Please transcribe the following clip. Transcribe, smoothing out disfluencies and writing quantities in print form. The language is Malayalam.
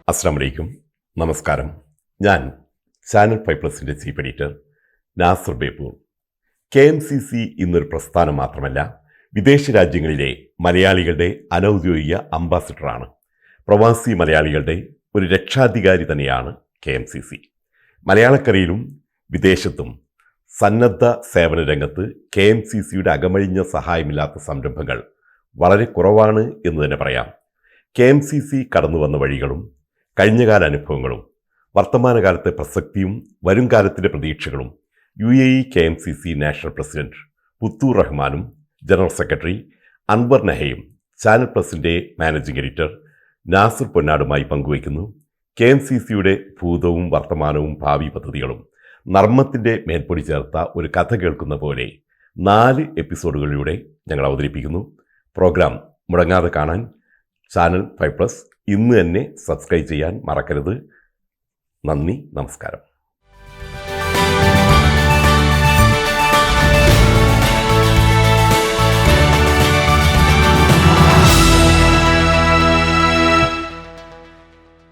അസ്സലാമു അലൈക്കും, നമസ്കാരം. ഞാൻ ചാനൽ 5+ൻ്റെ chief editor Nasar Beypore. KMCC ഇന്നൊരു പ്രസ്ഥാനം മാത്രമല്ല, വിദേശ രാജ്യങ്ങളിലെ മലയാളികളുടെ അനൗദ്യോഗിക അംബാസിഡറാണ്. പ്രവാസി മലയാളികളുടെ ഒരു രക്ഷാധികാരി തന്നെയാണ് KMCC. മലയാളക്കരയിലും വിദേശത്തും സന്നദ്ധ സേവന രംഗത്ത് KMCCയുടെ അകമഴിഞ്ഞ സഹായമില്ലാത്ത സംരംഭങ്ങൾ വളരെ കുറവാണ് എന്ന് തന്നെ പറയാം. KMCC കടന്നു വന്ന വഴികളും കഴിഞ്ഞകാല അനുഭവങ്ങളും വർത്തമാനകാലത്തെ പ്രസക്തിയും വരും കാലത്തിൻ്റെ പ്രതീക്ഷകളും UAE KMCC national president Puthur റഹ്മാനും ജനറൽ സെക്രട്ടറി അൻവർ നഹയും ചാനൽ പ്ലസിൻ്റെ മാനേജിംഗ് എഡിറ്റർ നാസിർ പൊന്നാടുമായി പങ്കുവയ്ക്കുന്നു. KMCCയുടെ ഭൂതവും വർത്തമാനവും ഭാവി പദ്ധതികളും നർമ്മത്തിൻ്റെ മേൽപ്പൊടി ചേർത്ത ഒരു കഥ കേൾക്കുന്ന പോലെ 4 എപ്പിസോഡുകളിലൂടെ ഞങ്ങൾ അവതരിപ്പിക്കുന്നു. പ്രോഗ്രാം മുടങ്ങാതെ കാണാൻ ചാനൽ 5+ ഇന്ന് തന്നെ സബ്സ്ക്രൈബ് ചെയ്യാൻ മറക്കരുത്. നന്ദി, നമസ്കാരം.